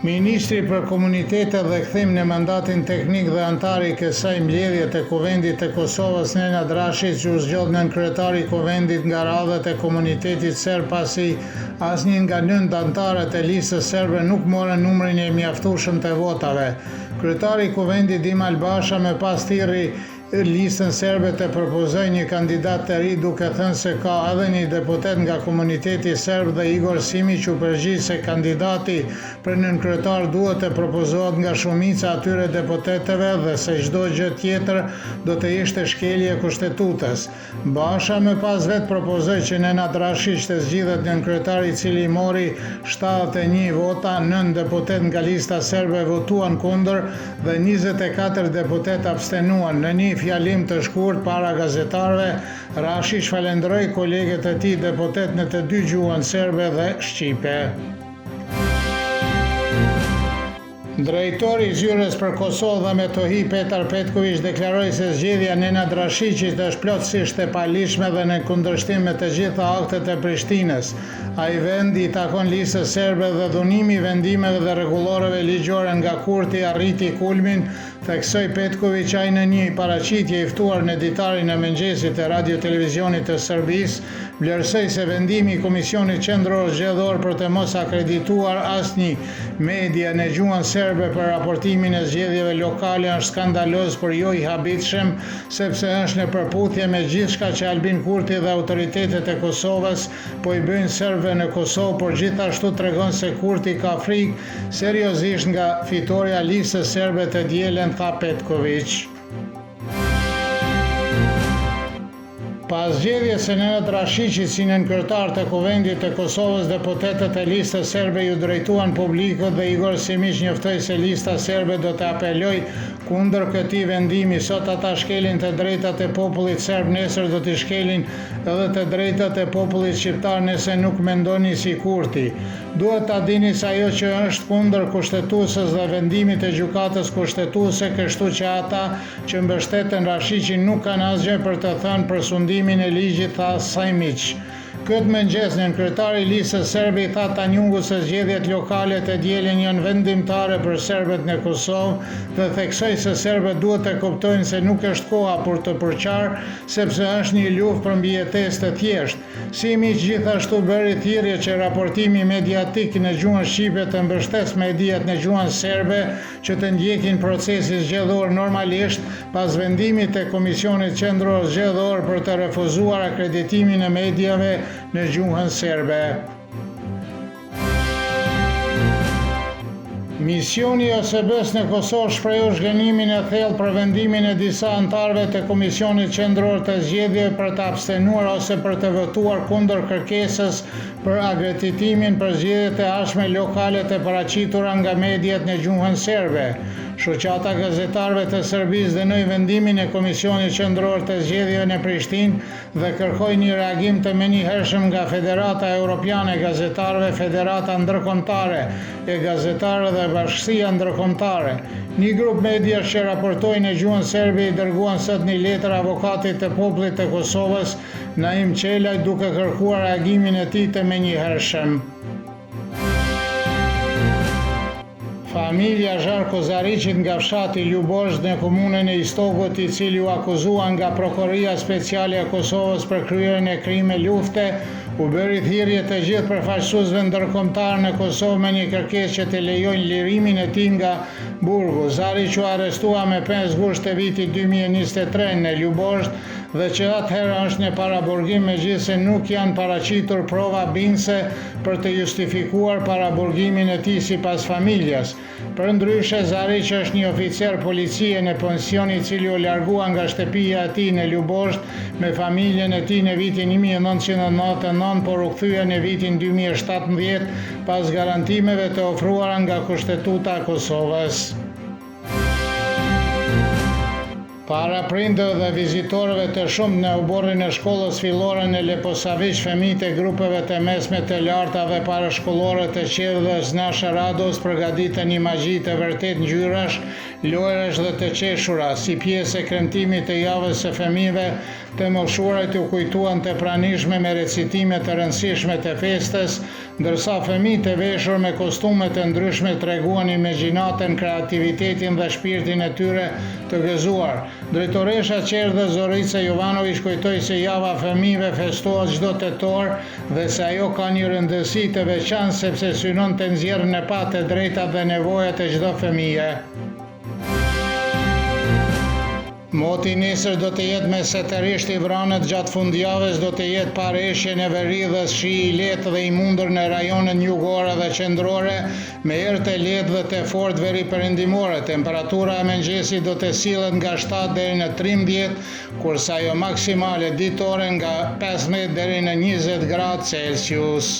Ministri për Komunitetet dhe Kthim në mandatin teknik dhe antari i kësaj mbledhje të Kuvendit të Kosovës Nenad Rashić u zgjodh nën kryetari i Kuvendit nga radhët e komunitetit serb pasi asnjë nga 9 antarët e listës serbe nuk morën numrin e mjaftueshëm të votave. Kryetari i Kuvendit Dimal Basha me pas thirrri listën serbe të propozoj një kandidat të ri, duke thënë se ka edhe një deputet nga komuniteti serb dhe Igor Simić u përgjigj se kandidati për nënkryetar duhet të propozohet nga shumica atyre deputetëve dhe se çdo gjë tjetër do të ishte shkelje e kushtetutës. Basha më pas vet propozoi që Nenad Rashić të zgjidhet nënkryetar, i cili mori 71 vota, 9 deputet nga lista serbe votuan kundër dhe 24 deputet abstenuan. Në një fjalim të shkurt para gazetarëve, Rashić falenderoi kolegët e tij deputet në të dy gjuhën serbe dhe shqipe. Drejtori i Zyrës për Kosovë dhe Metohi Petar Petković deklaroi se zgjedhja Nenad Rashićit është plotësisht e palishme dhe në kundërshtim me të gjitha aktet e Prishtinës. Ai vend i takon listës serbe dhe dhunimi i vendimeve dhe rregulloreve ligjore nga Kurti arriti kulmin, theksoi Petković. Ai në një paraqitje i ftuar në ditarin e mëngjesit të Radio Televizionit të Serbisë vlerësoi se vendimi i Komisionit Qendror Zgjedhor për të mos akredituar asnjë media në gjuhën serbe për raportimin e zgjedhjeve lokale është skandaloz por jo i habitshëm, sepse është në përputhje me gjithçka që Albin Kurti dhe autoritetet e Kosovës po i bëjnë serbëve në Kosovë, por gjithashtu tregon se Kurti ka frikë seriozisht nga fitoria e listës serbe të dielën, tha Petković. Pas zgjedhjes së Nenad Rashićit si nënkryetar të Kuvendit të Kosovës, deputetët e listës serbe ju drejtuan publikut dhe Igor Simić njoftoi se lista serbe do të apelojë kundër këtij vendimi. Sot ata shkelin të drejtat e popullit serb, nesër do t'i shkelin edhe të drejtat e popullit shqiptar nëse nuk mendoni si Kurti. Duhet ta dini se ajo që është kundër kushtetuesës dhe vendimit të gjykatës kushtetuese, kështu që ata që mbështeten Rashićin nuk kanë asgjë për të thënë për sundimin e ligjit, tha Simić. Këtë mëngjes nënkryetari i listës serbe i tha Tanjungu se zgjedhjet lokale të dielën janë vendimtare për serbët në Kosovë dhe theksoi se serbët duhet të kuptojnë se nuk është koha për të përqarë, sepse është një luftë për mbijetesë të thjeshtë. Simić gjithashtu bëri thirrje që raportimi mediatik në gjuhën shqipe të mbështesë mediat në gjuhën serbe që të ndjekin procesin zgjedhor normalisht pas vendimit të Komisionit Qendror Zgjedhor për të refuzuar akreditimin e mediave në gjuhën serbe. Misioni i OSBE-s në Kosovë shprehu zhgënjimin e thellë për vendimin e disa antarëve të Komisionit Qendror të Zgjedhjeve për të abstenuar ose për të votuar kundër kërkesës për akreditimin për zgjedhjet e ardhshme lokale të paraqitura nga mediat në gjuhën serbe. Shoqata gazetarëve të Serbisë dënoi vendimin e Komisionit Qendror të Zgjedhjeve në Prishtinë dhe kërkoi një reagim të menjëhershëm nga Federata Evropiane e Gazetarëve, Federata Ndërkombëtare e Gazetarëve dhe Bashkia Ndërkombëtare. Një grup mediash që raportoi në gjuhën serbe i dërguan sot një letër avokatit të popullit të Kosovës, Naim Qelaj, duke kërkuar reagimin e tij të menjëhershëm. Familja Zharko Zariqit nga fshati Ljubosh në komunën e Istokut, i cili u akuzuan nga Prokuroria Speciale e Kosovës për kryerjen e krime lufte, u bëri thirrje të gjithë përfaqësuesve ndërkombëtar në Kosovë me një kërkesë që të lejojnë lirimin e tij nga burgu. Zariq u arrestua me 5 gusht të vitit 2023 në Ljubosh dhe që atëherë është në paraburgim, megjithëse nuk janë paraqitur prova bindëse për të justifikuar paraburgimin e tij sipas familjas. Përndryshe, Zariq është një oficer policie në pension i cili u largua nga shtëpia e tij në Ljubosh me familjen e tij në vitin 1999, por u kthye në vitin 2017 pas garantimeve të ofruara nga Kushtetuta e Kosovës. Para prindërve dhe vizitorëve të shumë në uborrin e shkollës fillore në Leposavić, fëmijët e grupeve të mesme të larta dhe parashkollore të qedhës Nasha Rados përgatitën një magji të vërtet ngjyrash lojrash dhe të qeshura, si pjesë e kremtimit të javës së fëmijëve të moshuarit u kujtuan të pranishme me recitime të rëndësishme të festës, ndërsa fëmijët e veshur me kostume të ndryshme treguan imagjinatën, kreativitetin dhe shpirtin e tyre të gëzuar. Drejtoresha Qerdhe Zorica Jovanović kujtoi se java fëmijëve festohet çdo tetor dhe se ajo ka një rëndësi të veçantë sepse synon të nxjerrë në pa të drejtat dhe nevojat e çdo fëmije. Moti nesër do të jetë mesetërisht i vranët, gjatë fundjavës do të jetë pareshje në Verridhës, shi i lehtë dhe i mundur në rajonet jugore dhe qendrore, me erë të lehtë dhe të fortë veriperëndimore. Temperatura e mëngjesit do të sillet nga 7 deri në 13, kurse ajo maksimale ditore nga 15 deri në 20 gradë Celsius.